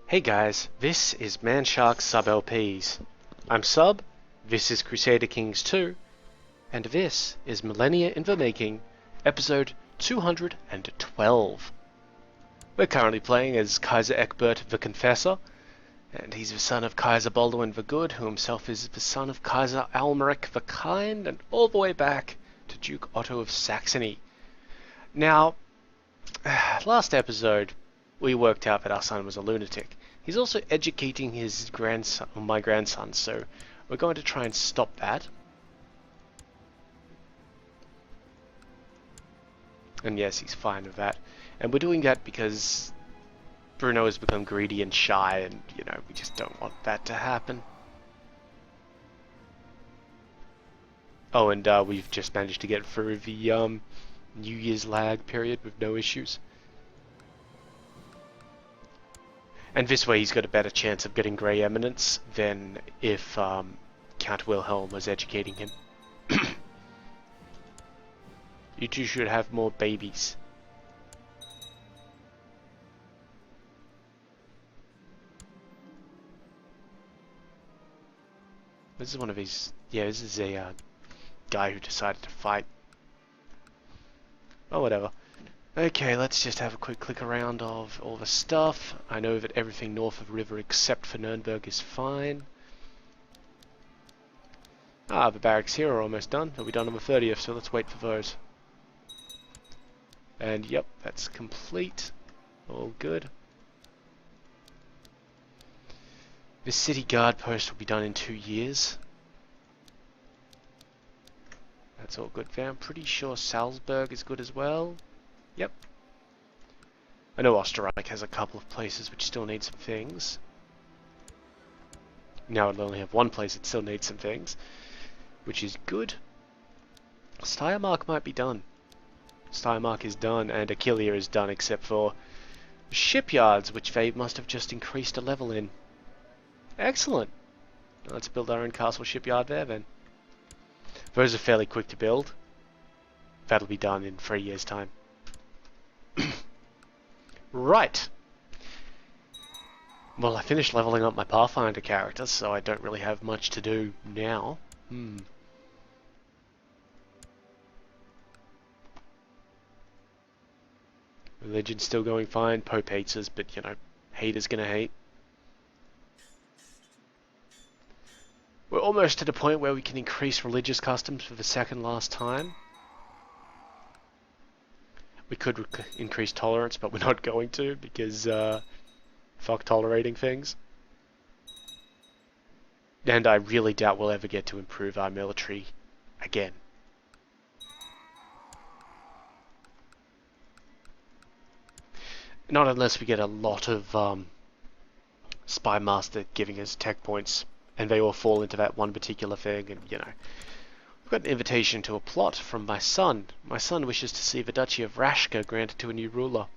Hey guys, this is Manshark Sub LPs. I'm Sub, this is Crusader Kings II, and this is Millennia in the Making, episode 212. We're currently playing as Kaiser Egbert the Confessor, and he's the son of Kaiser Baldwin the Good, who himself is the son of Kaiser Almeric the Kind, and all the way back to Duke Otto of Saxony. Now, last episode, we worked out that our son was a lunatic. He's also educating his grandson, my grandson, so we're going to try and stop that. And yes, he's fine with that. And we're doing that because Bruno has become greedy and shy, and, you know, we just don't want that to happen. Oh, and we've just managed to get through the New Year's lag period with no issues. And this way he's got a better chance of getting Grey Eminence than if Count Wilhelm was educating him. You two should have more babies. This is one of his... Yeah, this is a guy who decided to fight. Oh, whatever. Okay, let's just have a quick click around of all the stuff. I know that everything north of the river except for Nuremberg is fine. Ah, the barracks here are almost done. They'll be done on the 30th, so let's wait for those. And yep, that's complete. All good. The city guard post will be done in 2 years. That's all good there. I'm pretty sure Salzburg is good as well. Yep. I know Osterreich has a couple of places which still need some things. Now it'll only have one place that still needs some things, which is good. Steiermark might be done. Steiermark is done, and Aquileia is done, except for shipyards, which they must have just increased a level in. Excellent. Let's build our own castle shipyard there then. Those are fairly quick to build. That'll be done in 3 years' time. Right. Well, I finished leveling up my Pathfinder characters, so I don't really have much to do now. Religion's still going fine. Pope hates us, but, you know, hate is gonna hate. We're almost to the point where we can increase religious customs for the second last time. We could increase tolerance, but we're not going to, because, fuck tolerating things. And I really doubt we'll ever get to improve our military again. Not unless we get a lot of Spy Master giving us tech points, and they all fall into that one particular thing, and, you know. I've got an invitation to a plot from my son. My son wishes to see the Duchy of Rashka granted to a new ruler.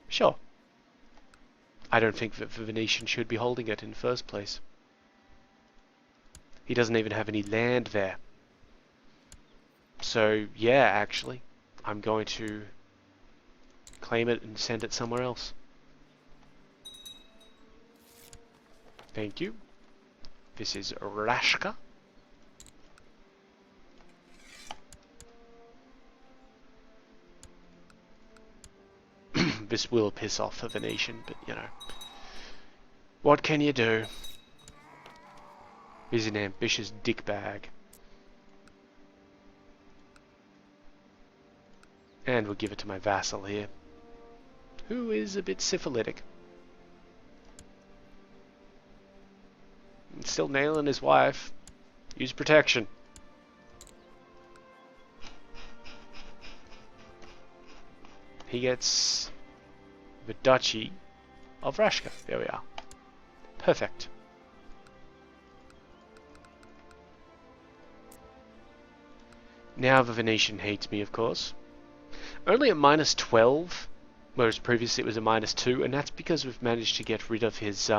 Sure. I don't think that the Venetian should be holding it in the first place. He doesn't even have any land there. So, yeah, actually, I'm going to claim it and send it somewhere else. Thank you. This is Rashka. This will piss off the Venetian, but, you know. What can you do? He's an ambitious dickbag. And we'll give it to my vassal here, who is a bit syphilitic. And still nailing his wife. Use protection. He gets the Duchy of Rashka. There we are. Perfect. Now the Venetian hates me, of course. Only at -12, whereas previously it was a -2, and that's because we've managed to get rid of his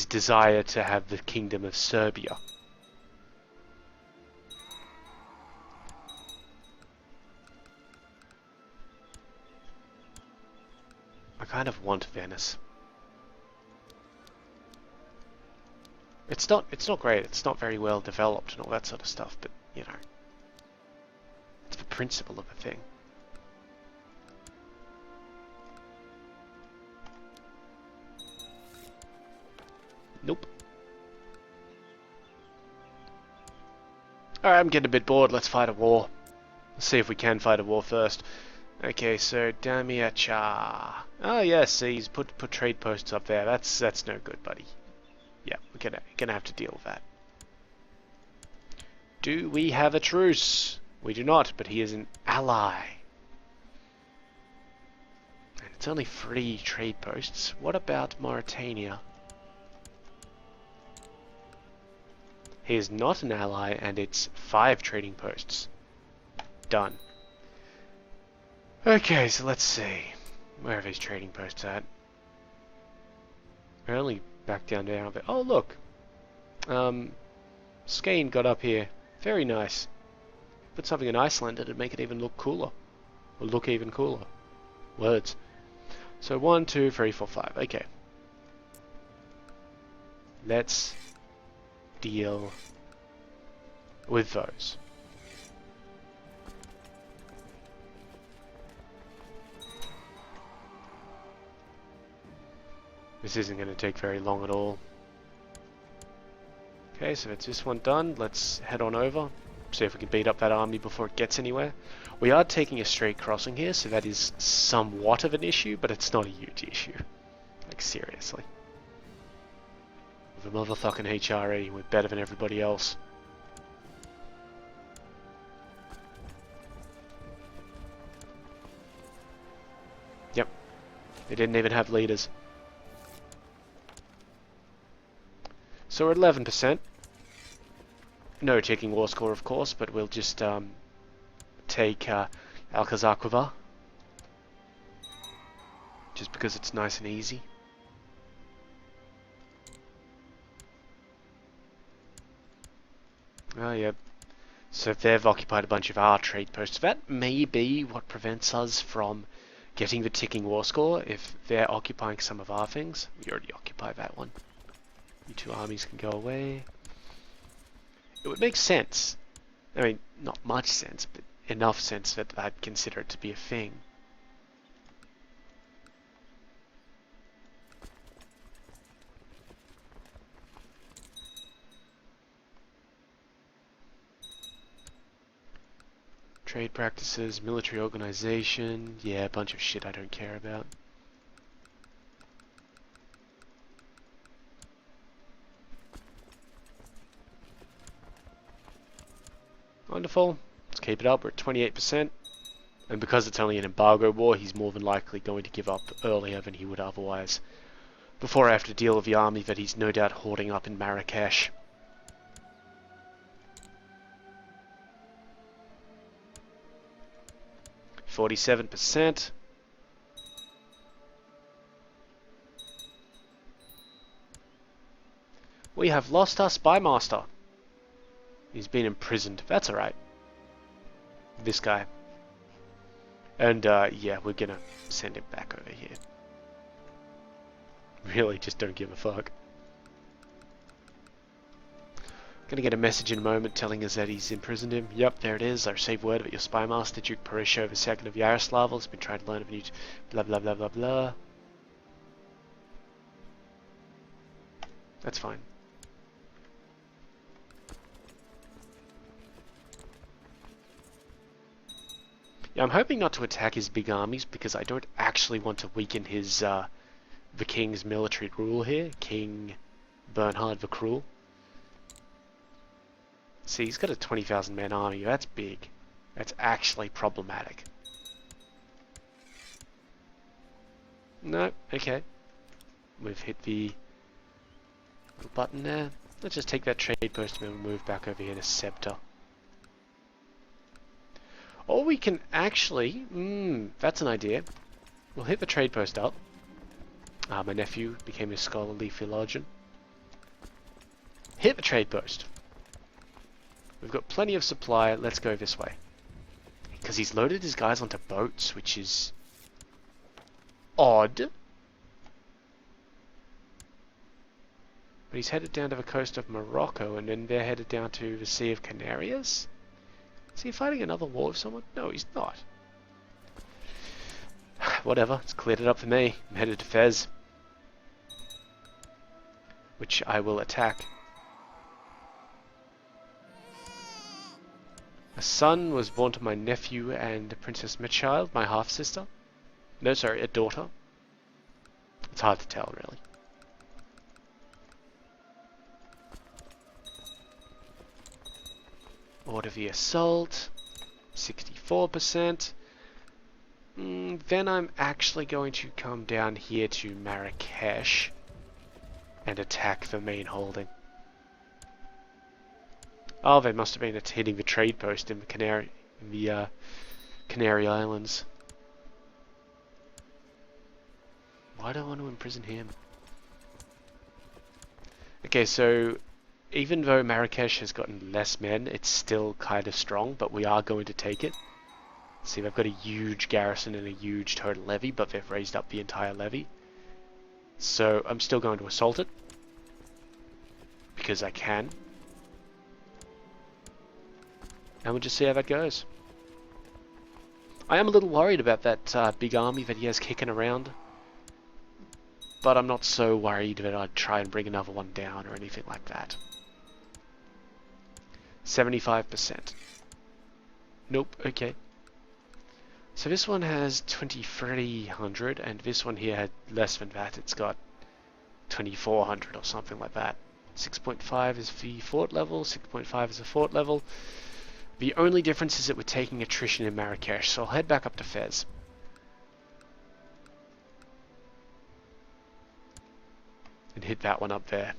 desire to have the Kingdom of Serbia. kind of want Venice. It's not great, it's not very well developed and all that sort of stuff, but, you know, it's the principle of a thing. Nope. Alright, I'm getting a bit bored, let's fight a war. Let's see if we can fight a war first. Okay, so Damiacha. Oh yes, see, he's put trade posts up there. That's no good, buddy. Yeah, we're gonna have to deal with that. Do we have a truce? We do not, but he is an ally. And it's only 3 trade posts. What about Mauritania? He is not an ally, and it's 5 trading posts. Done. Okay, so let's see. Where are these trading posts at? We're only back down there a bit. Oh, look! Skane got up here. Very nice. Put something in Iceland, it'd make it even look cooler. Or look even cooler. Words. So 1, 2, 3, 4, 5. Okay. Let's deal with those. This isn't going to take very long at all. Okay, so it's this one done. Let's head on over. See if we can beat up that army before it gets anywhere. We are taking a straight crossing here, so that is somewhat of an issue, but it's not a huge issue. Like, seriously. With a motherfucking HRE, we're better than everybody else. Yep. They didn't even have leaders. So we're at 11%. No taking war score, of course, but we'll just take Alcazar, just because it's nice and easy. Oh, yep. So they've occupied a bunch of our trade posts. That may be what prevents us from getting the ticking war score, if they're occupying some of our things. We already occupy that one. You 2 armies can go away. It would make sense. I mean, not much sense, but enough sense that I'd consider it to be a thing. Trade practices, military organization, yeah, a bunch of shit I don't care about. Wonderful. Let's keep it up. We're at 28%. And because it's only an embargo war, he's more than likely going to give up earlier than he would otherwise. Before I have to deal with the army that he's no doubt hoarding up in Marrakesh. %. We have lost our spy master. He's been imprisoned. That's alright. This guy. And, yeah, we're gonna send him back over here. Really, just don't give a fuck. Gonna get a message in a moment telling us that he's imprisoned him. Yep, there it is. I received word that your spy master, Duke Parisho II of Yaroslavl, has been trying to learn of new... blah blah blah blah blah. That's fine. Yeah, I'm hoping not to attack his big armies because I don't actually want to weaken his, the king's military rule here. King Bernhard the Cruel. See, he's got a 20,000 man army. That's big. That's actually problematic. No, okay. We've hit the little button there. Let's just take that trade post and move back over here to Scepter. Or we can actually... that's an idea. We'll hit the trade post up. My nephew became a scholarly theologian. Hit the trade post. We've got plenty of supply. Let's go this way. Because he's loaded his guys onto boats, which is... odd. But he's headed down to the coast of Morocco, and then they're headed down to the Sea of Canarias? Is he fighting another war with someone? No, he's not. Whatever, it's cleared it up for me. I'm headed to Fez, which I will attack. A son was born to my nephew and Princess Mitchild, my half-sister. No, sorry, a daughter. It's hard to tell, really. Order the assault, 64%. Then I'm actually going to come down here to Marrakesh and attack the main holding. Oh, they must have been hitting the trade post in the Canary Islands. Why do I want to imprison him? Okay, so even though Marrakesh has gotten less men, it's still kind of strong, but we are going to take it. See, they've got a huge garrison and a huge total levy, but they've raised up the entire levy. So I'm still going to assault it, because I can. And we'll just see how that goes. I am a little worried about that big army that he has kicking around, but I'm not so worried that I'd try and bring another one down or anything like that. 75%. Nope, okay. So this one has 2300, and this one here had less than that. It's got 2400 or something like that. 6.5 is the fort level, 6.5 is the fort level. The only difference is that we're taking attrition in Marrakesh, so I'll head back up to Fez. And hit that one up there.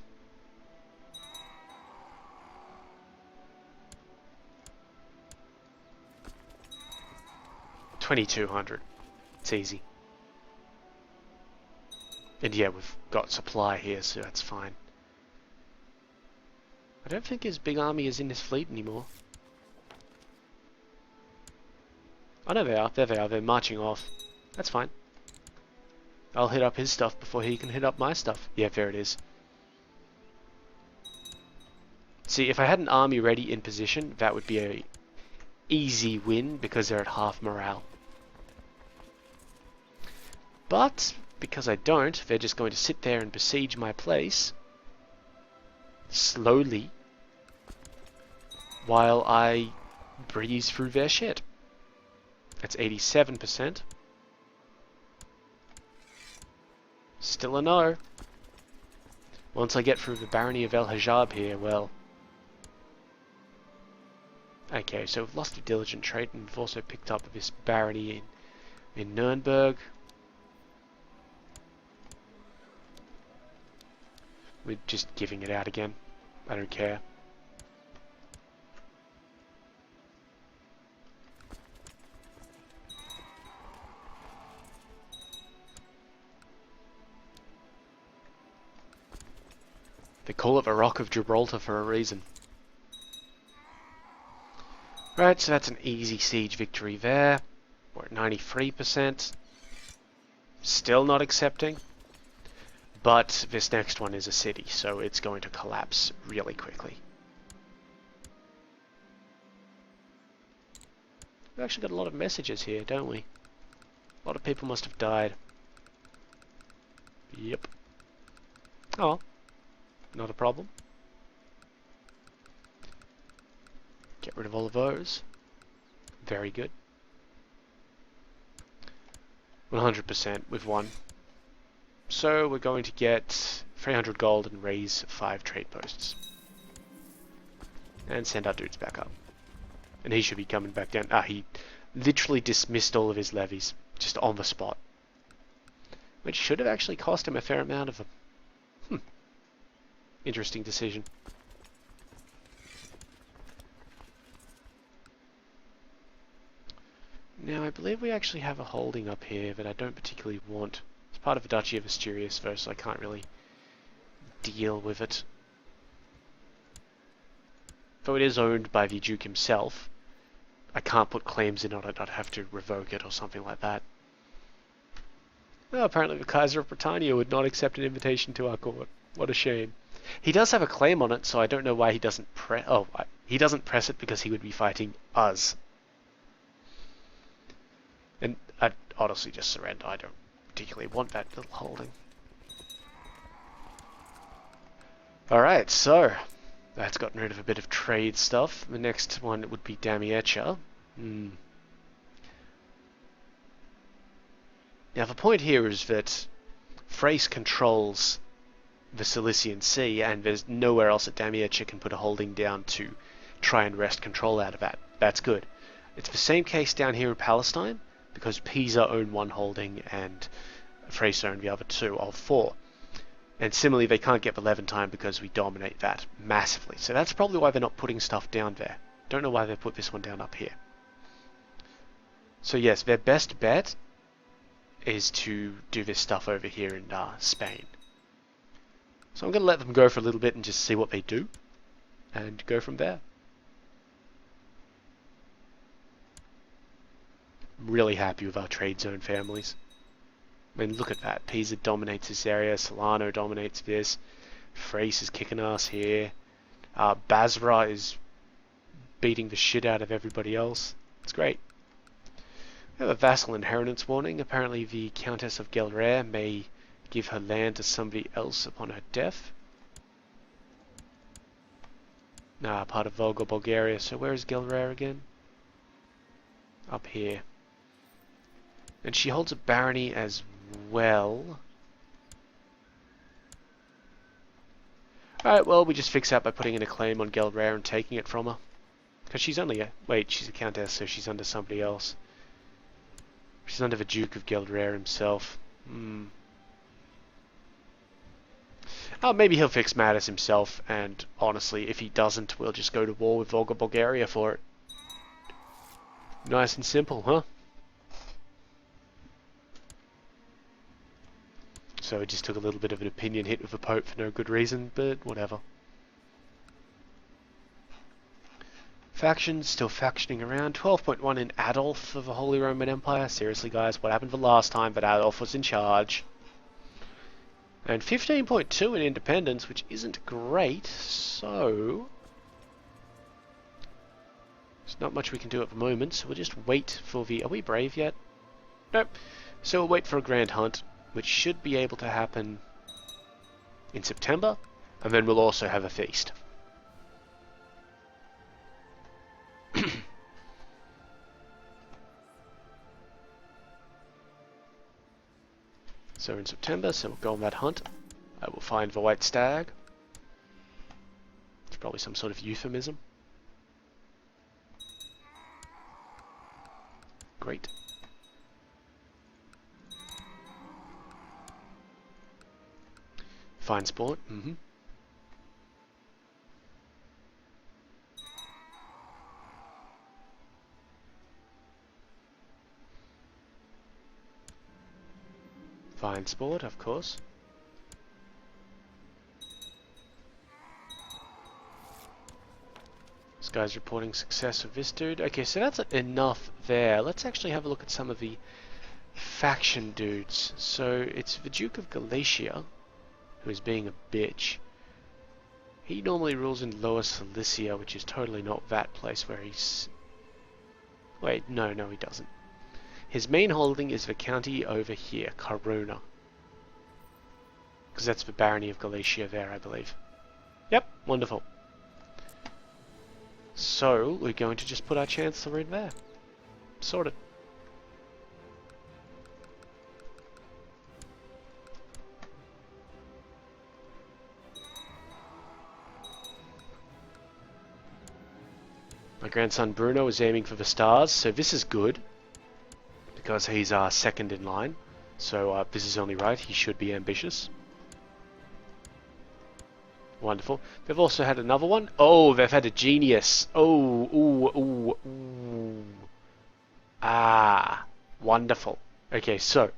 $2,200. It's easy. And yeah, we've got supply here, so that's fine. I don't think his big army is in his fleet anymore. Oh no, they are. There they are. They're marching off. That's fine. I'll hit up his stuff before he can hit up my stuff. Yeah, there it is. See, if I had an army ready in position, that would be a easy win because they're at half morale. But because I don't, they're just going to sit there and besiege my place slowly while I breeze through their shit. That's 87%. Still a no. Once I get through the barony of El Hajab here, well... Okay, so we've lost a diligent trait, and we've also picked up this barony in Nuremberg. We're just giving it out again. I don't care. They call it the Rock of Gibraltar for a reason. Right, so that's an easy siege victory there. We're at 93%. Still not accepting. But this next one is a city, so it's going to collapse really quickly. We've actually got a lot of messages here, don't we? A lot of people must have died. Yep. Oh. Not a problem. Get rid of all of those. Very good. 100% we've won. So we're going to get 300 gold and raise 5 trade posts. And send our dudes back up. And he should be coming back down. Ah, he literally dismissed all of his levies. Just on the spot. Which should have actually cost him a fair amount of them. Interesting decision. Now I believe we actually have a holding up here that I don't particularly want. It's part of the Duchy of Asturias though, so I can't really deal with it. Though it is owned by the Duke himself, I can't put claims in on it. I'd have to revoke it or something like that. Oh, apparently the Kaiser of Britannia would not accept an invitation to our court. What a shame. He does have a claim on it, so I don't know why he doesn't press... Oh, he doesn't press it because he would be fighting us. And I'd honestly just surrender. I don't particularly want that little holding. Alright, so that's gotten rid of a bit of trade stuff. The next one would be Damiecha. Now the point here is that Thrace controls the Cilician Sea, and there's nowhere else that Damiecha can put a holding down to try and wrest control out of that. That's good. It's the same case down here in Palestine, because Pisa own one holding and Thrace own the other two of four. And similarly, they can't get the Levantine because we dominate that massively. So that's probably why they're not putting stuff down there. Don't know why they put this one down up here. So yes, their best bet is to do this stuff over here in Spain. So I'm going to let them go for a little bit and just see what they do, and go from there. I'm really happy with our trade zone families. I mean, look at that. Pisa dominates this area, Solano dominates this, Thrace is kicking ass here, Basra is beating the shit out of everybody else. It's great. We have a vassal inheritance warning. Apparently the Countess of Gelre may give her land to somebody else upon her death. Part of Volga, Bulgaria. So where is Gelre again? Up here. And she holds a barony as well. Alright, well, we just fix that by putting in a claim on Gelre and taking it from her. Because she's only a... Wait, she's a countess, so she's under somebody else. She's under the Duke of Gelre himself. Oh, maybe he'll fix matters himself, and honestly, if he doesn't, we'll just go to war with Volga, Bulgaria for it. Nice and simple, huh? So it just took a little bit of an opinion hit with the Pope for no good reason, but whatever. Factions still factioning around. 12.1 in Adolf of the Holy Roman Empire. Seriously, guys, what happened the last time that Adolf was in charge? And 15.2 in independence, which isn't great, so... there's not much we can do at the moment, so we'll just wait for the... Are we brave yet? Nope. So we'll wait for a grand hunt, which should be able to happen in September, and then we'll also have a feast. So in September, so we'll go on that hunt. I will find the white stag. It's probably some sort of euphemism. Great. Fine sport. Fine sport, of course. This guy's reporting success with this dude. Okay, so that's enough there. Let's actually have a look at some of the faction dudes. So it's the Duke of Galatia, who is being a bitch. He normally rules in Lower Cilicia, which is totally not that place where he's... Wait, no, he doesn't. His main holding is the county over here, Corona. Because that's the barony of Galatia there, I believe. Yep, wonderful. So, we're going to just put our chancellor in there. Sorted. My grandson Bruno is aiming for the stars, so this is good. Because he's second in line, so this is only right, he should be ambitious. Wonderful. They've also had another one. Oh, they've had a genius. Oh, ooh. Ah, wonderful. Okay, so,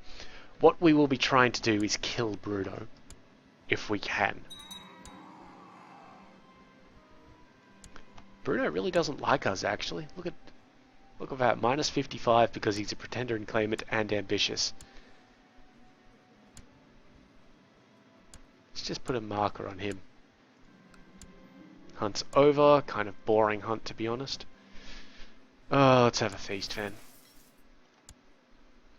what we will be trying to do is kill Bruno, if we can. Bruno really doesn't like us, actually. Look at that, minus 55 because he's a pretender and claimant and ambitious. Let's just put a marker on him. Hunt's over. Kind of boring hunt, to be honest. Oh, let's have a feast, then.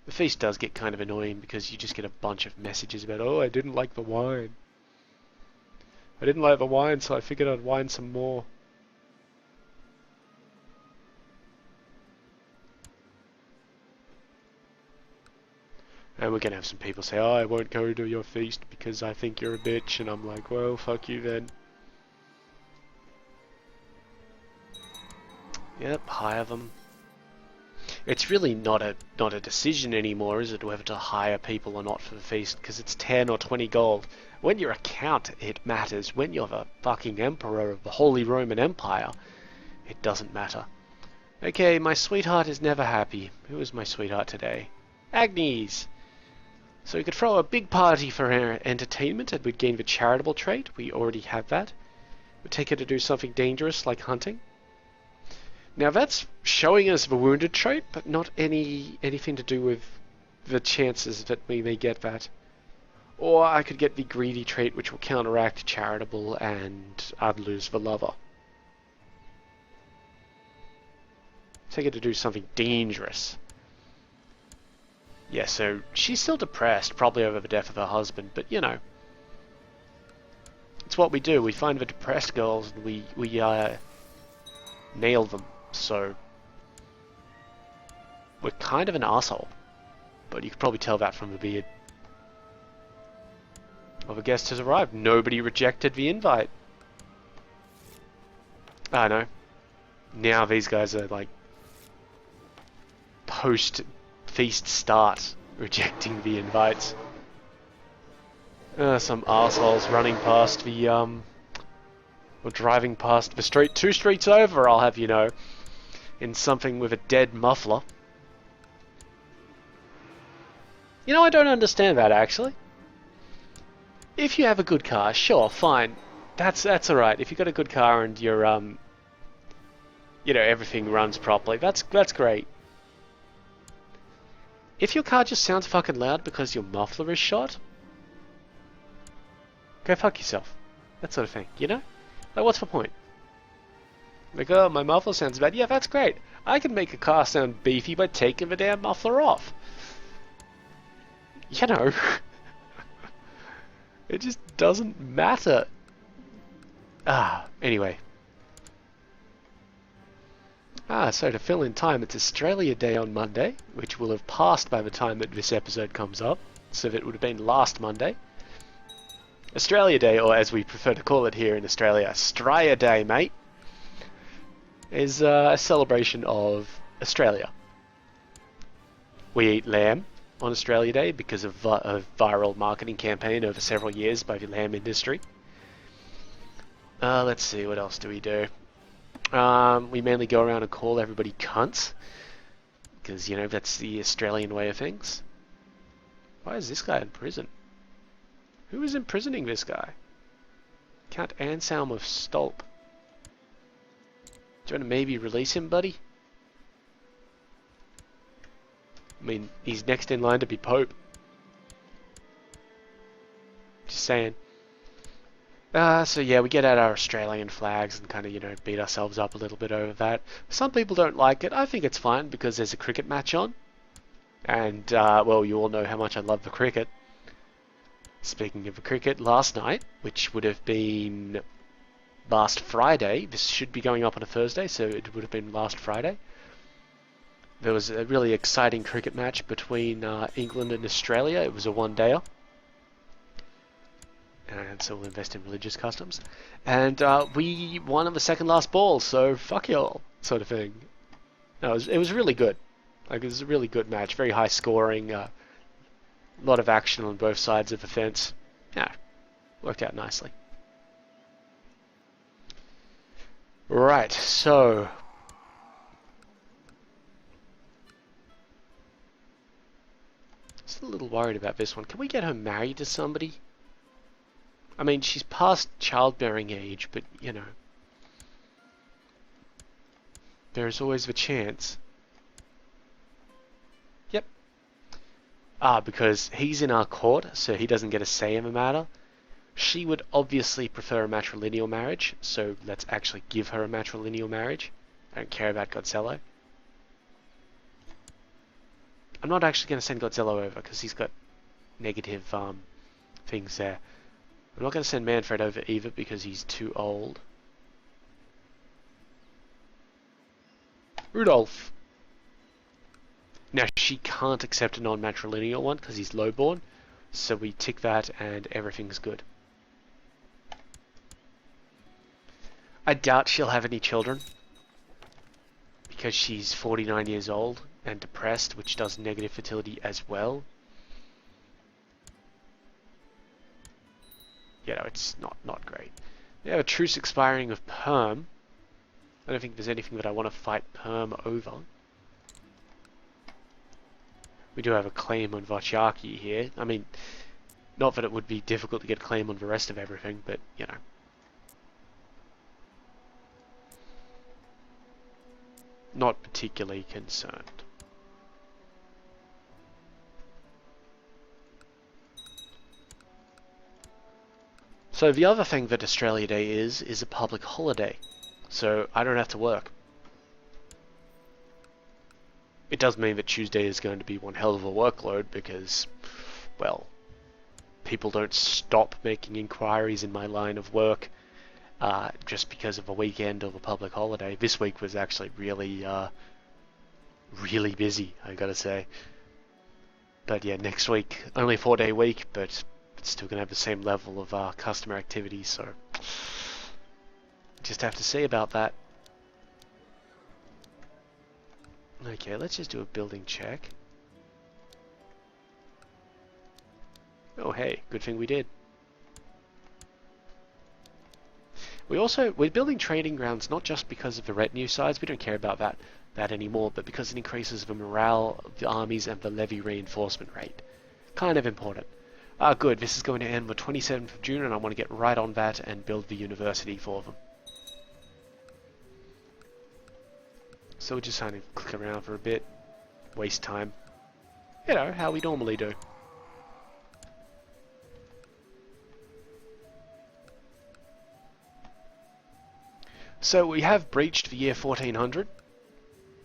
The feast does get kind of annoying because you just get a bunch of messages about, oh, I didn't like the wine. I didn't like the wine, so I figured I'd wine some more. And we're gonna have some people say, oh, I won't go to your feast because I think you're a bitch. And I'm like, well, fuck you then. Yep, hire them. It's really not a decision anymore, is it, whether to hire people or not for the feast, because it's 10 or 20 gold. When you're a count, it matters. When you're the fucking emperor of the Holy Roman Empire, it doesn't matter. Okay, my sweetheart is never happy. Who is my sweetheart today? Agnes! So we could throw a big party for her entertainment and we'd gain the charitable trait. We already have that. We'd take her to do something dangerous like hunting. Now that's showing us the wounded trait, but not anything to do with the chances that we may get that. Or I could get the greedy trait, which will counteract charitable, and I'd lose the lover. Take her to do something dangerous. Yeah, so she's still depressed, probably over the death of her husband, but you know. It's what we do. We find the depressed girls and we nail them. So we're kind of an asshole, but you could probably tell that from the beard. Well, the guest has arrived. Nobody rejected the invite. I know. Now these guys are like post-feast start rejecting the invites. Some assholes running past the or driving past the street 2 streets over, I'll have you know, in something with a dead muffler. You know, I don't understand that actually. If you have a good car, sure, fine. That's alright. If you've got a good car and you're you know, everything runs properly, that's great. If your car just sounds fucking loud because your muffler is shot, go fuck yourself. That sort of thing, you know? Like, what's the point? Like, oh, my muffler sounds bad. Yeah, that's great. I can make a car sound beefy by taking the damn muffler off. You know. It just doesn't matter. Anyway. So to fill in time, it's Australia Day on Monday, which will have passed by the time that this episode comes up, so that it would have been last Monday. Australia Day, or as we prefer to call it here in Australia, Australia Day, mate, is a celebration of Australia. We eat lamb on Australia Day because of a viral marketing campaign over several years by the lamb industry. Let's see, what else do we do? We mainly go around and call everybody cunts, because, you know, that's the Australian way of things. Why is this guy in prison? Who is imprisoning this guy? Count Anselm of Stolp. Do you want to maybe release him, buddy? I mean, he's next in line to be Pope. Just saying. So yeah, we get out our Australian flags and kind of, you know, beat ourselves up a little bit over that. Some people don't like it. I think it's fine because there's a cricket match on. And, well, you all know how much I love the cricket. Speaking of the cricket, last night, which would have been last Friday, this should be going up on a Thursday, so it would have been last Friday. There was a really exciting cricket match between England and Australia. It was a one-dayer. And so we'll invest in religious customs. And we won on the second last ball, so fuck y'all, sort of thing. No, it was really good. Like, it was a really good match, very high scoring, a lot of action on both sides of the fence. Yeah, worked out nicely. Right, so still a little worried about this one. Can we get her married to somebody? I mean, she's past childbearing age, but, you know, there's always the chance. Yep. Because he's in our court, so he doesn't get a say in the matter. She would obviously prefer a matrilineal marriage, so let's actually give her a matrilineal marriage. I don't care about Godzilla. I'm not actually going to send Godzilla over because he's got negative things there. I'm not going to send Manfred over either because he's too old. Rudolph. Now she can't accept a non-matrilineal one because he's lowborn, so we tick that and everything's good. I doubt she'll have any children because she's 49 years old and depressed, which does negative fertility as well. You know, it's not great. We have a truce expiring of Perm. I don't think there's anything that I want to fight Perm over. We do have a claim on Vachiaki here. I mean, not that it would be difficult to get a claim on the rest of everything, but, you know. Not particularly concerned. So the other thing that Australia Day is a public holiday. So I don't have to work. It does mean that Tuesday is going to be one hell of a workload because, well, people don't stop making inquiries in my line of work just because of a weekend or a public holiday. This week was actually really busy, I gotta say. But yeah, next week, only a 4-day week, but it's still gonna have the same level of customer activity, so just have to see about that. Okay, let's just do a building check. Oh hey, good thing we did. We're building trading grounds not just because of the retinue size, we don't care about that anymore, but because it increases the morale of the armies and the levy reinforcement rate. Kind of important. Good, this is going to end on the 27th of June and I want to get right on that and build the university for them. So we'll just kind of click around for a bit, waste time. You know, how we normally do. So we have breached the year 1400.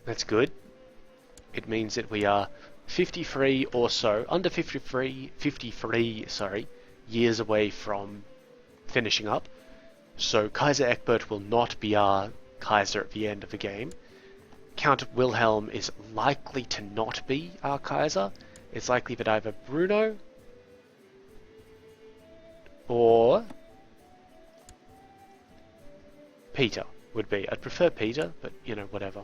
That's good. It means that we are 53 or so, under 53 years away from finishing up. So Kaiser Egbert will not be our Kaiser at the end of the game. Count Wilhelm is likely to not be our Kaiser. It's likely that either Bruno or Peter would be. I'd prefer Peter, but you know, whatever.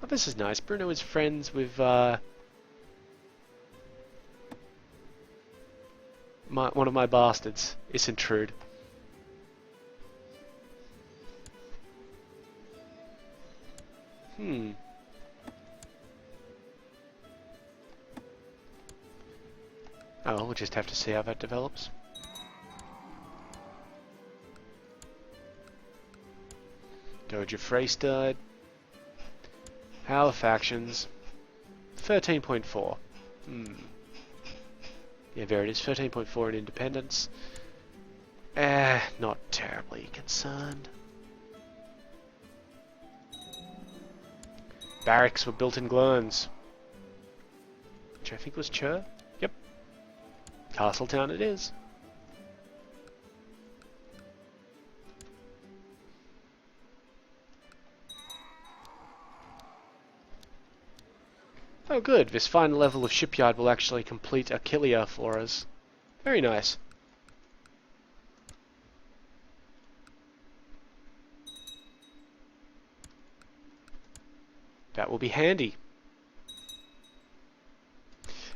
Oh, this is nice. Bruno is friends with one of my bastards, Isintrude. Oh, we'll just have to see how that develops. Doja Freys died. How are factions? 13.4. Yeah, there it is. 13.4 in independence. Not terribly concerned. Barracks were built in Glurns, which I think was Chur. Yep. Castletown it is. Oh good, this final level of shipyard will actually complete Aquileia for us. Very nice. That will be handy.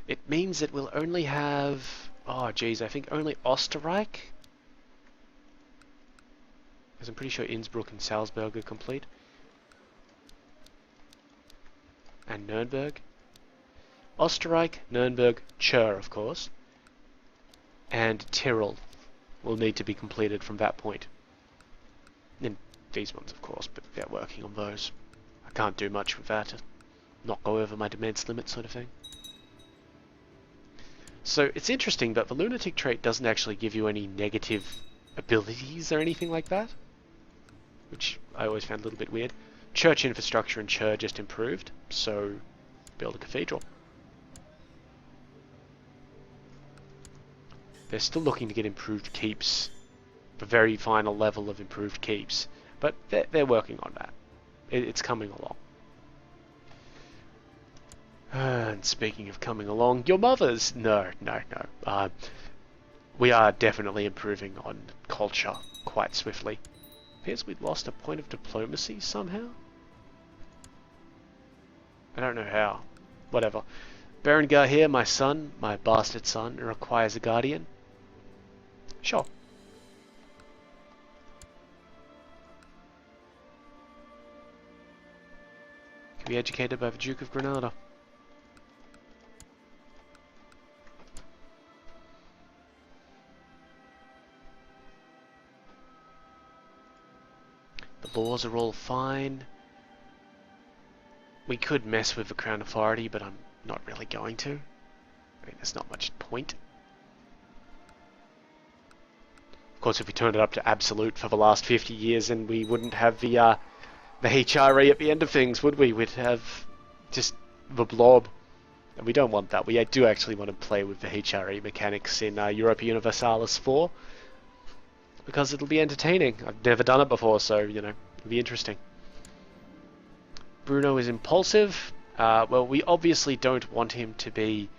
It means that we'll only have... Oh geez, I think only Österreich? Because I'm pretty sure Innsbruck and Salzburg are complete. And Nuremberg. Österreich, Nuremberg, Chur, of course. And Tyrol will need to be completed from that point. And these ones, of course, but they're working on those. I can't do much with that. Not go over my demands limit sort of thing. So it's interesting, but the lunatic trait doesn't actually give you any negative abilities or anything like that, which I always found a little bit weird. Church infrastructure and Chur just improved, so build a cathedral. They're still looking to get improved keeps, the very final level of improved keeps, but they're working on that. It's coming along. And speaking of coming along, your mothers! No. We are definitely improving on culture quite swiftly. Appears we'd lost a point of diplomacy somehow? I don't know how. Whatever. Berengar here, my son, my bastard son, requires a guardian. Sure. Can be educated by the Duke of Granada. The laws are all fine. We could mess with the Crown Authority, but I'm not really going to. I mean, there's not much point. Of course, if we turned it up to absolute for the last 50 years, then we wouldn't have the HRE at the end of things, would we? We'd have just the blob. And we don't want that. We do actually want to play with the HRE mechanics in Europa Universalis 4. Because it'll be entertaining. I've never done it before, so, you know, it'll be interesting. Bruno is impulsive. Well, we obviously don't want him to be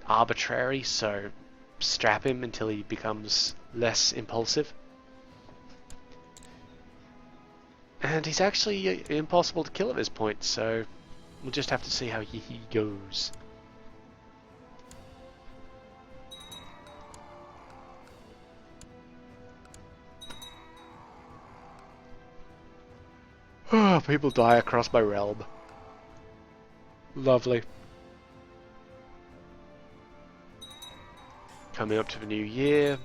arbitrary, so strap him until he becomes less impulsive. And he's actually impossible to kill at this point, so we'll just have to see how he goes. Oh, people die across my realm. Lovely. Coming up to the new year.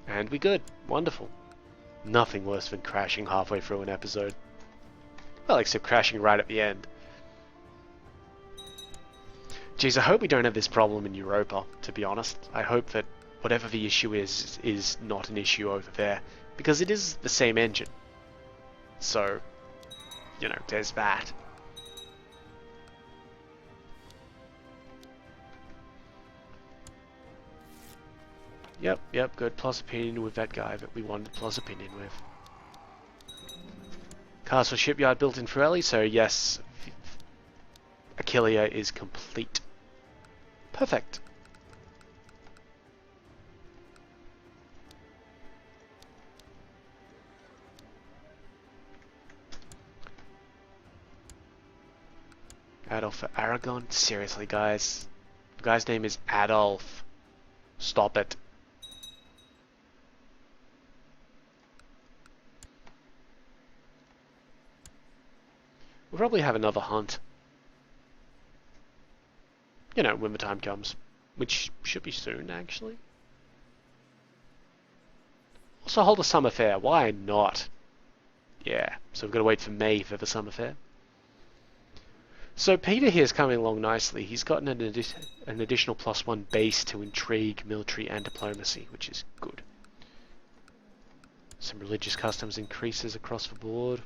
And we good. Wonderful. Nothing worse than crashing halfway through an episode. Well, except crashing right at the end. Geez, I hope we don't have this problem in Europa, to be honest. I hope that whatever the issue is not an issue over there. Because it is the same engine. So, you know, there's that. Yep, good. Plus opinion with that guy that we wanted plus opinion with. Castle shipyard built in Forelli, so yes, Aquilia is complete. Perfect. Adolf for Aragon? Seriously, guys. The guy's name is Adolf. Stop it. We'll probably have another hunt. You know, when the time comes. Which should be soon, actually. Also hold a summer fair. Why not? Yeah, so we've got to wait for May for the summer fair. So Peter here is coming along nicely. He's gotten an additional +1 base to intrigue, military, and diplomacy, which is good. Some religious customs increases across the board.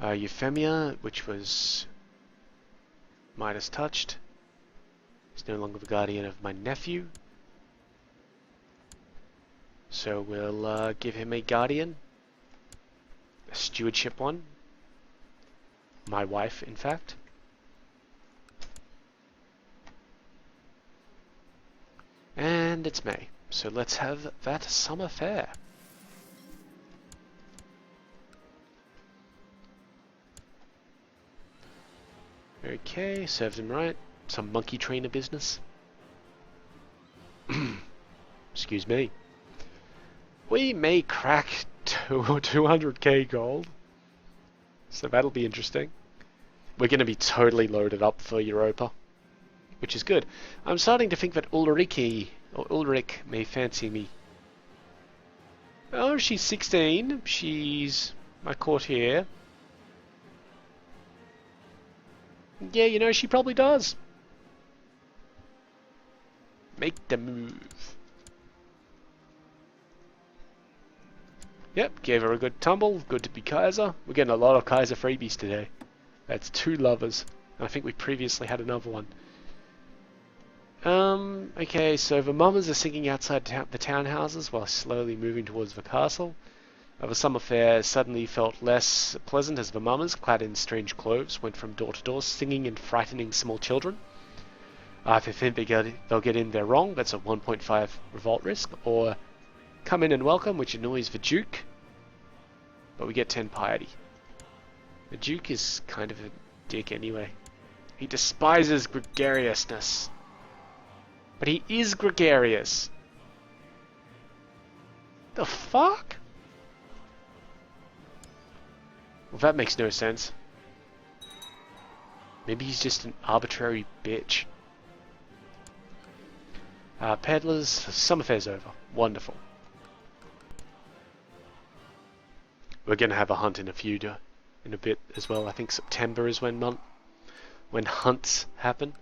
Euphemia, which was Midas touched, is no longer the guardian of my nephew. So we'll give him a guardian. A stewardship one. My wife, in fact. And it's May. So let's have that summer fair. Okay, serves him right. Some monkey trainer business. Excuse me. We may crack 200k gold. So that'll be interesting. We're going to be totally loaded up for Europa. Which is good. I'm starting to think that Ulrich may fancy me. Oh, she's 16. She's my courtier. Yeah, you know, she probably does. Make the move. Yep, gave her a good tumble. Good to be Kaiser. We're getting a lot of Kaiser freebies today. That's 2 lovers. And I think we previously had another one. Okay, so the mummers are singing outside the townhouses while slowly moving towards the castle. The summer fair suddenly felt less pleasant as the mummers, clad in strange clothes, went from door to door singing and frightening small children. If they think they'll get in there wrong, that's a 1.5 revolt risk, or come in and welcome, which annoys the Duke, but we get 10 piety. The Duke is kind of a dick anyway. He despises gregariousness. But he is gregarious. The fuck? Well, that makes no sense. Maybe he's just an arbitrary bitch. Peddlers, summer fair's over. Wonderful. We're gonna have a hunt in a bit as well. I think September is when hunts happen.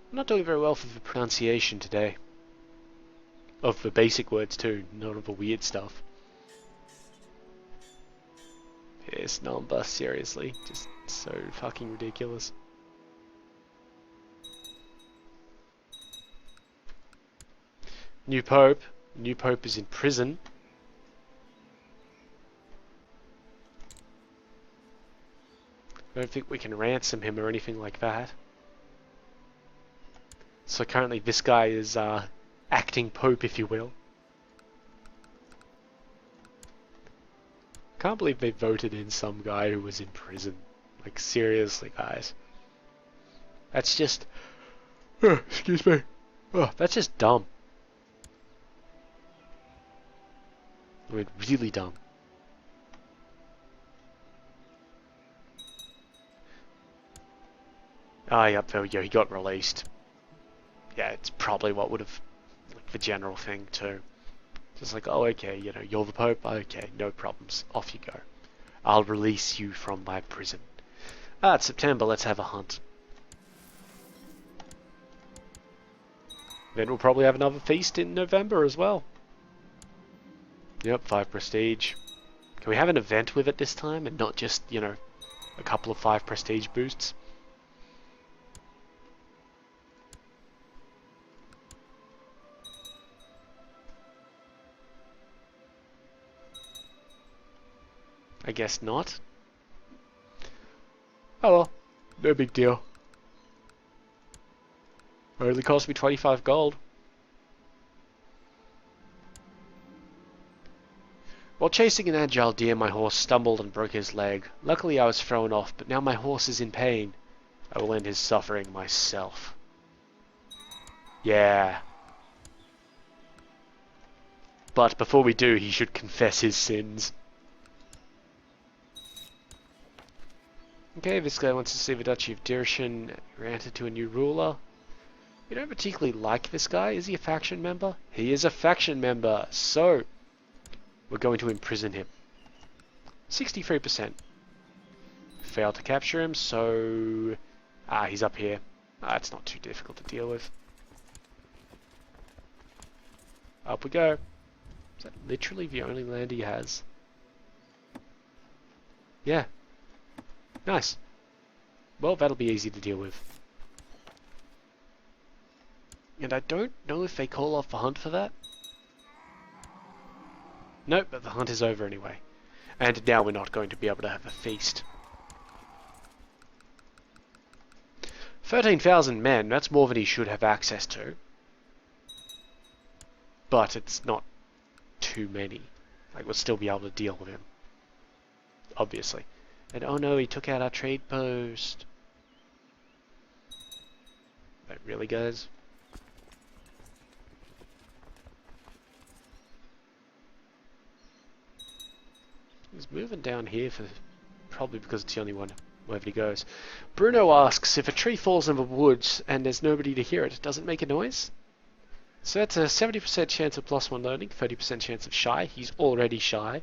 I'm not doing very well for the pronunciation today. Of the basic words too, none of the weird stuff. This number, seriously, just so fucking ridiculous. New Pope is in prison. I don't think we can ransom him or anything like that. So currently this guy is acting Pope, if you will. Can't believe they voted in some guy who was in prison. Like, seriously, guys. That's just... excuse me. That's just dumb. I mean, really dumb. Yep, there we go. He got released. Yeah, it's probably what would have... like, the general thing, too. Just like, oh, okay, you know, you're the Pope? Okay, no problems. Off you go. I'll release you from my prison. It's September, let's have a hunt. Then we'll probably have another feast in November as well. Yep, 5 prestige. Can we have an event with it this time and not just, you know, a couple of 5 prestige boosts? I guess not. Oh well, no big deal. It only cost me 25 gold. While chasing an agile deer, my horse stumbled and broke his leg. Luckily I was thrown off, but now my horse is in pain. I will end his suffering myself. Yeah. But before we do, he should confess his sins. Okay, this guy wants to see the Duchy of Dirschen granted to a new ruler. We don't particularly like this guy. Is he a faction member? He is a faction member, so we're going to imprison him. 63%. Failed to capture him, so... he's up here. It's not too difficult to deal with. Up we go. Is that literally the only land he has? Yeah. Nice. Well, that'll be easy to deal with. And I don't know if they call off the hunt for that. Nope, but the hunt is over anyway. And now we're not going to be able to have a feast. 13,000 men, that's more than he should have access to. But it's not too many. Like, we'll still be able to deal with him. Obviously. And oh no, he took out our trade post. Wait, really, guys? He's moving down here for probably because it's the only one wherever he goes. Bruno asks, if a tree falls in the woods and there's nobody to hear it, does it make a noise? So that's a 70% chance of +1 learning, 30% chance of shy. He's already shy.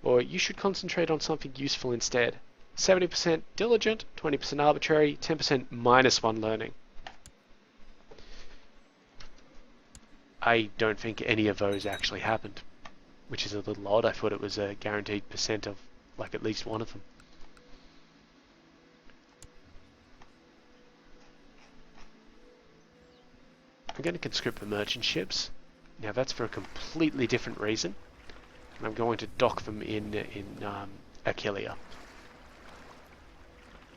Or you should concentrate on something useful instead. 70% diligent, 20% arbitrary, 10% -1 learning. I don't think any of those actually happened, which is a little odd. I thought it was a guaranteed percent of like at least one of them. I'm going to conscript the merchant ships. Now that's for a completely different reason. And I'm going to dock them in Aquileia.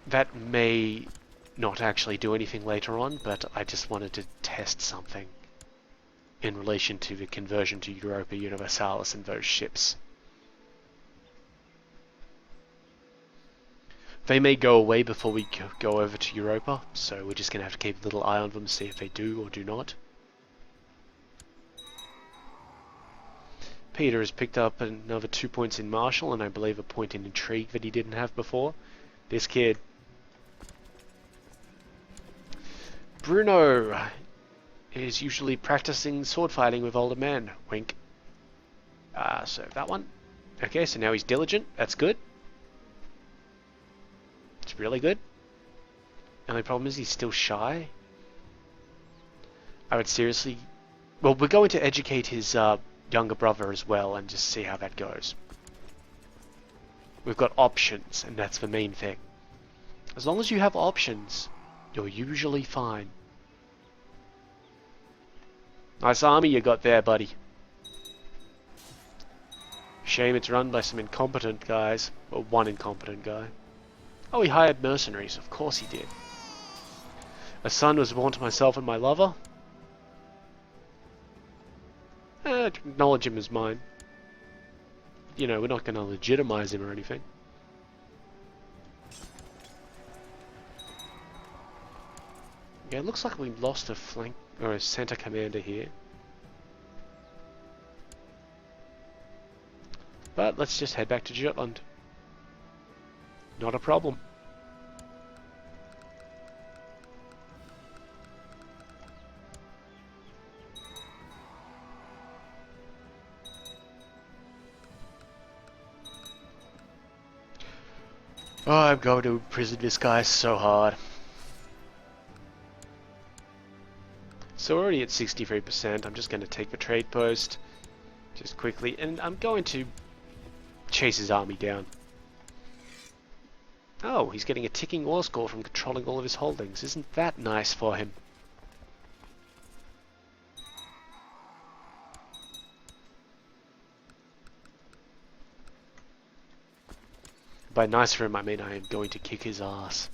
That may not actually do anything later on, but I just wanted to test something in relation to the conversion to Europa Universalis and those ships. They may go away before we go over to Europa, so we're just going to have to keep a little eye on them, see if they do or do not. Peter has picked up another 2 points in Martial, and I believe a point in Intrigue that he didn't have before. This kid. Bruno is usually practicing sword fighting with older men. Wink. So that one. Okay, so now he's diligent. That's good. It's really good. Only problem is he's still shy. I would seriously... Well, we're going to educate his younger brother as well and just see how that goes. We've got options, and that's the main thing. As long as you have options, you're usually fine. Nice army you got there, buddy. Shame it's run by some incompetent guys. Or one incompetent guy. Oh, he hired mercenaries. Of course he did. A son was born to myself and my lover. Acknowledge him as mine. You know, we're not going to legitimize him or anything. Yeah, it looks like we lost a flank or a center commander here. But let's just head back to Jutland. Not a problem. Oh, I'm going to imprison this guy so hard. So we're already at 63%. I'm just going to take the trade post just quickly, and I'm going to chase his army down. Oh, he's getting a ticking war score from controlling all of his holdings. Isn't that nice for him? By nice for him, I mean I am going to kick his ass.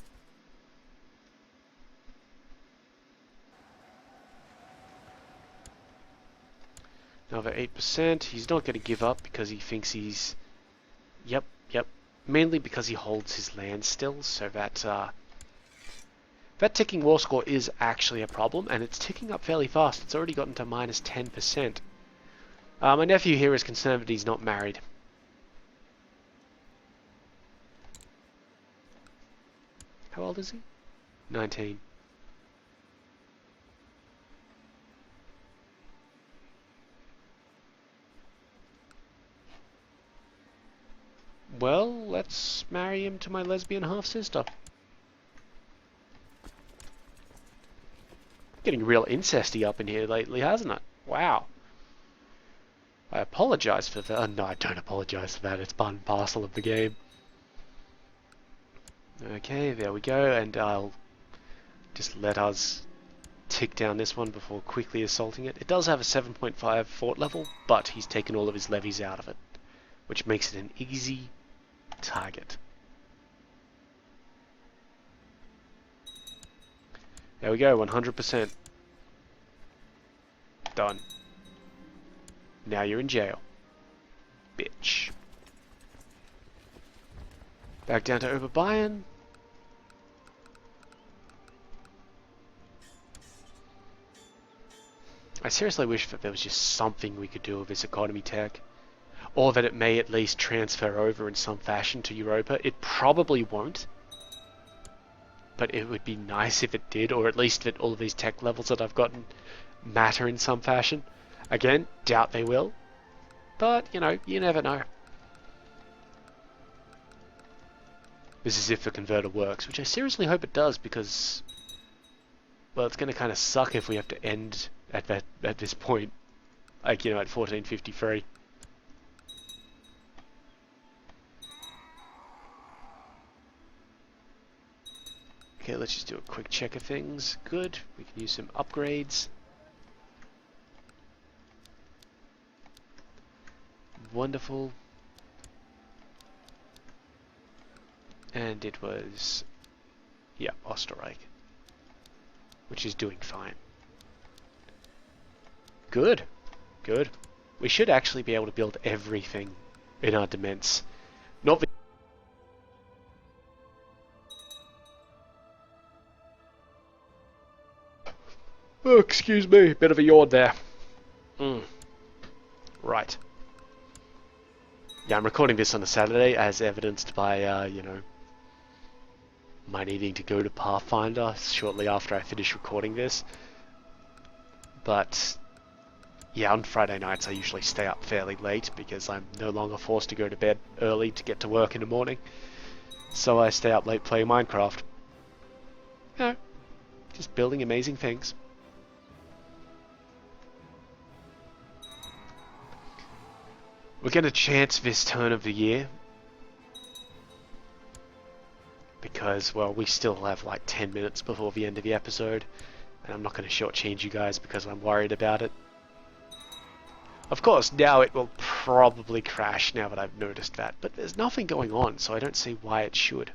Another 8%. He's not going to give up because he thinks he's... Yep. Mainly because he holds his land still, so that that ticking war score is actually a problem, and it's ticking up fairly fast. It's already gotten to minus 10%. My nephew here is concerned that he's not married. How old is he? 19. Well, let's marry him to my lesbian half-sister. Getting real incesty up in here lately, hasn't it? Wow. I apologize for that. No, I don't apologize for that. It's part and parcel of the game. Okay, there we go, and I'll just let us tick down this one before quickly assaulting it. It does have a 7.5 fort level, but he's taken all of his levies out of it, which makes it an easy target. There we go, 100%. Done. Now you're in jail. Bitch. Back down to Oberbayern. I seriously wish that there was just something we could do with this economy tech. Or that it may at least transfer over in some fashion to Europa. It probably won't. But it would be nice if it did, or at least that all of these tech levels that I've gotten matter in some fashion. Again, doubt they will. But, you know, you never know. This is if the converter works, which I seriously hope it does, because, well, it's going to kind of suck if we have to end at this point, like, you know, at 1453. Okay, let's just do a quick check of things. Good. We can use some upgrades. Wonderful. And it was, yeah, Österreich, which is doing fine. Good. Good. We should actually be able to build everything in our demesnes. Not the oh, excuse me, bit of a yawn there. Right. Yeah, I'm recording this on a Saturday, as evidenced by, you know, my needing to go to Pathfinder shortly after I finish recording this. But, yeah, on Friday nights I usually stay up fairly late because I'm no longer forced to go to bed early to get to work in the morning. So I stay up late playing Minecraft. You know, just building amazing things. We're going to chance this turn of the year because, well, we still have like 10 minutes before the end of the episode, and I'm not going to shortchange you guys because I'm worried about it. Of course, now it will probably crash now that I've noticed that, but there's nothing going on, so I don't see why it should.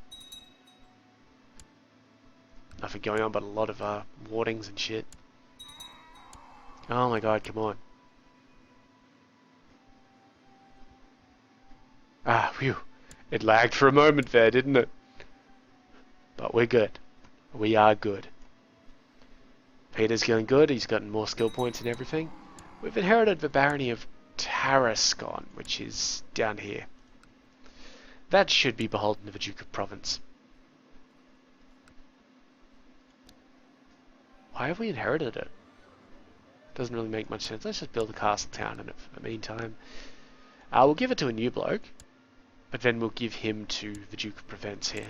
Nothing going on but a lot of wardings and shit. Oh my god, come on. Ah, phew. It lagged for a moment there, didn't it? But we're good. We are good. Peter's going good. He's gotten more skill points and everything. We've inherited the barony of Tarascon, which is down here. That should be beholden to the Duke of Provence. Why have we inherited it? Doesn't really make much sense. Let's just build a castle town in it for the meantime. We'll give it to a new bloke, but then we'll give him to the Duke of Provence here.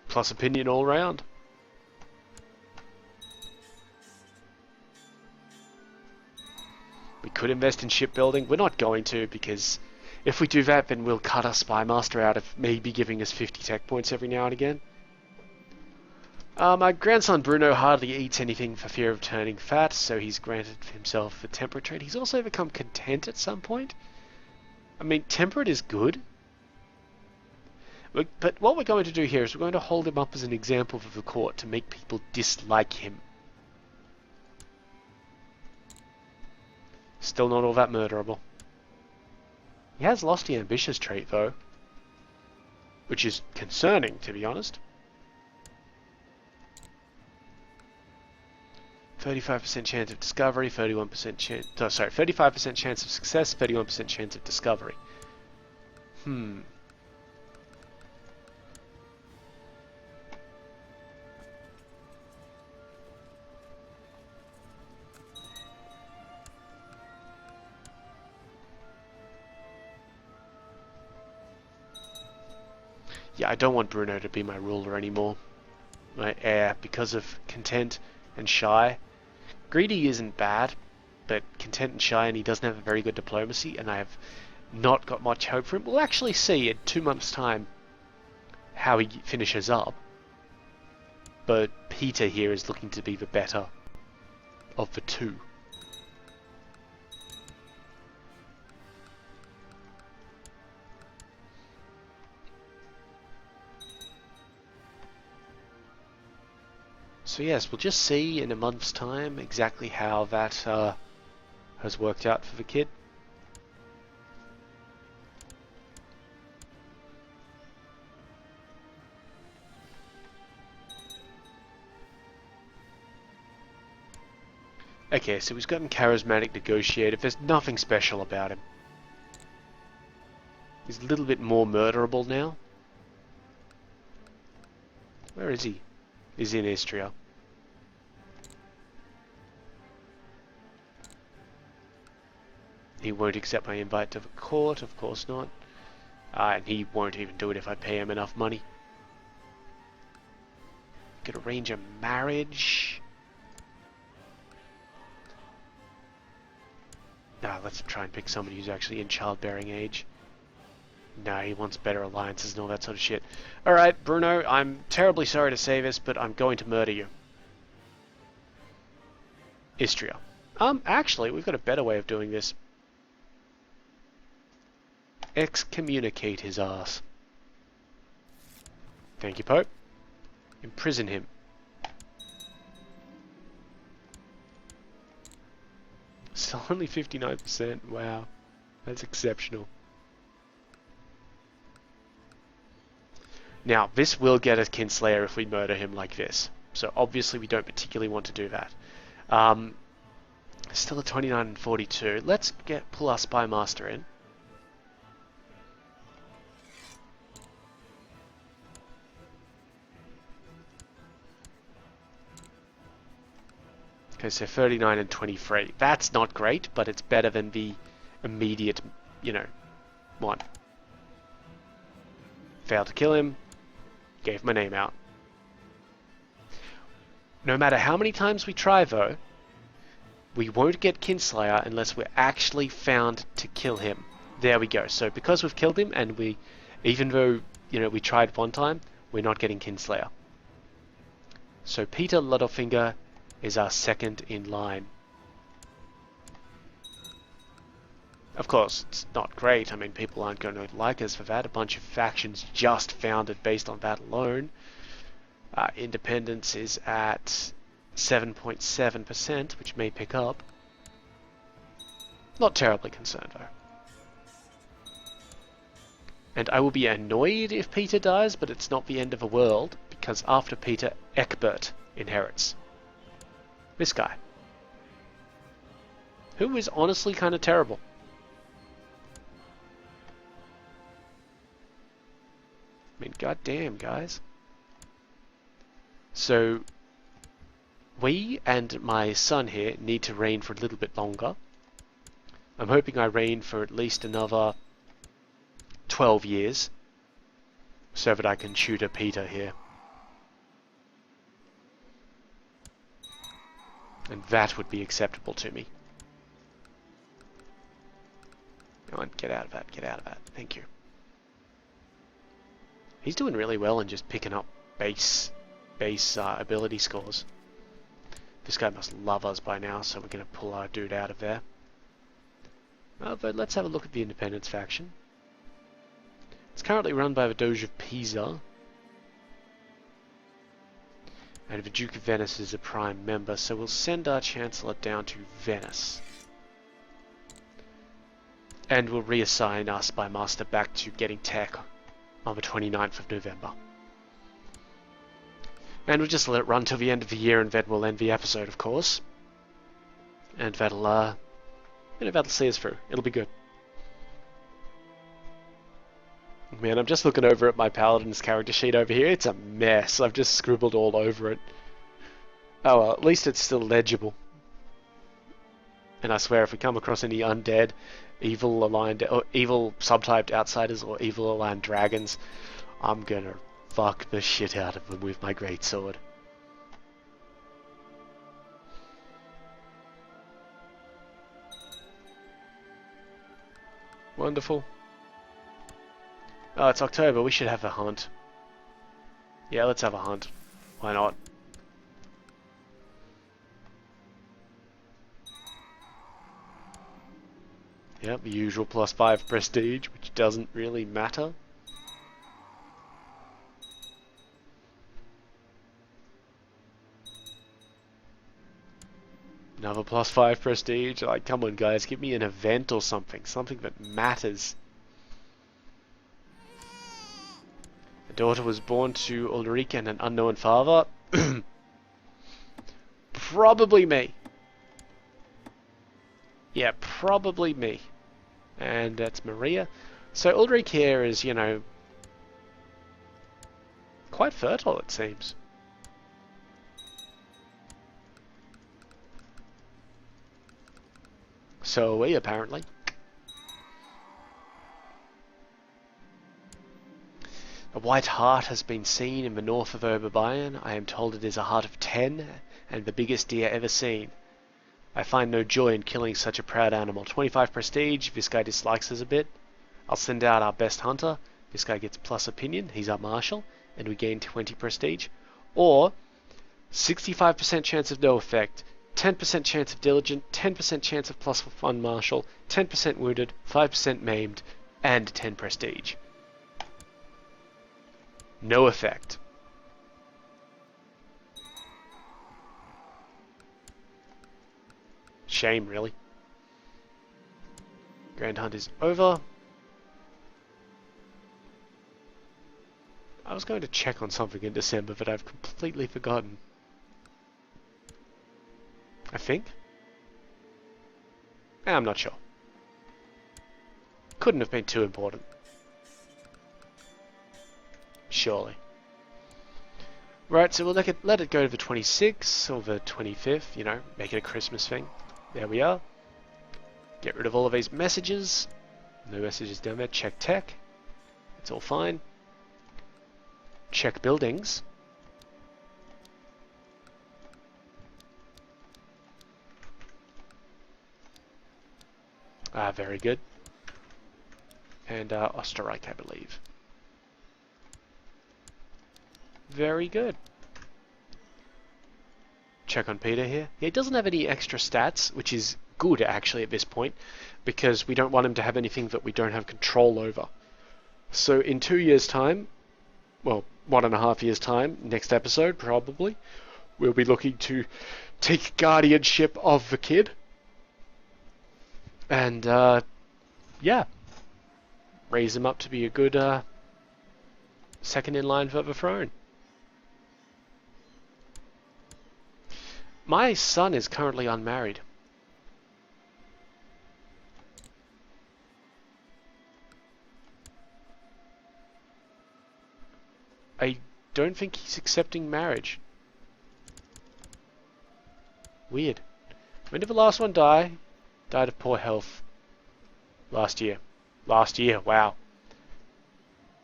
Plus opinion all round. We could invest in shipbuilding. We're not going to, because if we do that, then we'll cut our spymaster out of maybe giving us 50 tech points every now and again. My grandson Bruno hardly eats anything for fear of turning fat, so he's granted himself a temperate trait. He's also become content at some point. I mean, temperate is good. But what we're going to do here is we're going to hold him up as an example for the court to make people dislike him. Still not all that murderable. He has lost the ambitious trait though, which is concerning, to be honest. 35% chance of discovery, 31% chance... Oh, sorry, 35% chance of success, 31% chance of discovery. Yeah, I don't want Bruno to be my ruler anymore. My heir, because of content and shy. Greedy isn't bad, but content and shy, and he doesn't have a very good diplomacy, and I have not got much hope for him. We'll actually see in 2 months' time how he finishes up. But Peter here is looking to be the better of the two. So yes, we'll just see in a month's time exactly how that has worked out for the kid. Okay, so he's gotten charismatic negotiator. There's nothing special about him. He's a little bit more murderable now. Where is he? He's in Istria. He won't accept my invite to the court, of course not. And he won't even do it if I pay him enough money. Could arrange a marriage. Nah, let's try and pick somebody who's actually in childbearing age. Nah, he wants better alliances and all that sort of shit. Alright, Bruno, I'm terribly sorry to say this, but I'm going to murder you. Istria. Actually, we've got a better way of doing this. Excommunicate his ass. Thank you, Pope. Imprison him. Still only 59%. Wow. That's exceptional. Now, this will get a Kinslayer if we murder him like this. So obviously we don't particularly want to do that. Still a 29 and 42. Let's pull our Spy Master in. Okay, so 39 and 23. That's not great, but it's better than the immediate, one. Failed to kill him. Gave my name out. No matter how many times we try, though, we won't get Kinslayer unless we're actually found to kill him. There we go. So because we've killed him, and even though, we tried one time, we're not getting Kinslayer. So Peter Littlefinger is our second in line. Of course, it's not great. I mean, people aren't going to like us for that. A bunch of factions just founded based on that alone. Independence is at 7.7%, which may pick up. Not terribly concerned, though. And I will be annoyed if Peter dies, but it's not the end of the world, because after Peter, Egbert inherits. This guy. Who is honestly kind of terrible. I mean, goddamn, guys. So, we and my son here need to reign for a little bit longer. I'm hoping I reign for at least another 12 years, so that I can tutor Peter here. And that would be acceptable to me. Come on, get out of that, get out of that. Thank you. He's doing really well in just picking up base ability scores. This guy must love us by now, so we're going to pull our dude out of there. But let's have a look at the Independence faction. It's currently run by the Doge of Pisa. And the Duke of Venice is a prime member, so we'll send our Chancellor down to Venice. And we'll reassign our Spy Master back to getting tech on the 29th of November. And we'll just let it run till the end of the year, and then we'll end the episode, of course. And that'll, that'll see us through. It'll be good. Man, I'm just looking over at my Paladin's character sheet over here. It's a mess. I've just scribbled all over it. Oh well, at least it's still legible. And I swear, if we come across any undead, evil subtyped outsiders, or evil aligned dragons, I'm gonna fuck the shit out of them with my greatsword. Wonderful. Oh, it's October. We should have a hunt. Yeah, let's have a hunt. Why not? Yep, the usual +5 prestige, which doesn't really matter. Another +5 prestige. Like, come on, guys, give me an event or something. Something that matters. A daughter was born to Ulrika and an unknown father. Probably me. Yeah, probably me. And that's Maria. So Ulrich here is, quite fertile, it seems. So are we, apparently. A white hart has been seen in the north of Oberbayern. I am told it is a hart of 10 and the biggest deer ever seen. I find no joy in killing such a proud animal. 25 prestige. This guy dislikes us a bit. I'll send out our best hunter. This guy gets plus opinion. He's our marshal. And we gain 20 prestige. Or 65% chance of no effect. 10% chance of diligent. 10% chance of plus for fun marshal. 10% wounded. 5% maimed. And 10 prestige. No effect. Shame, really. Grand Hunt is over. I was going to check on something in December, but I've completely forgotten. I think. I'm not sure. Couldn't have been too important. Surely. Right, so we'll let it go to the 26th or the 25th, you know, make it a Christmas thing. There we are. Get rid of all of these messages. No messages down there. Check tech. It's all fine. Check buildings. Very good. And Osterreich, I believe. Very good. Check on Peter here. He doesn't have any extra stats, which is good actually at this point, because we don't want him to have anything that we don't have control over. So in 2 years' time, well, 1.5 years' time, next episode probably, we'll be looking to take guardianship of the kid. And, yeah, raise him up to be a good second in line for the throne. My son is currently unmarried. I don't think he's accepting marriage. Weird. When did the last one die? Died of poor health. Last year. Last year, wow.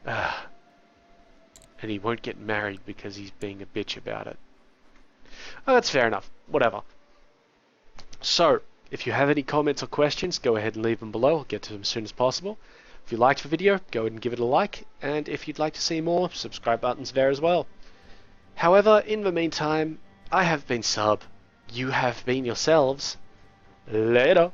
And he won't get married because he's being a bitch about it. Oh, that's fair enough. Whatever. So, if you have any comments or questions, go ahead and leave them below. I'll get to them as soon as possible. If you liked the video, go ahead and give it a like. And if you'd like to see more, subscribe button's there as well. However, in the meantime, I have been Sub. You have been yourselves. Later.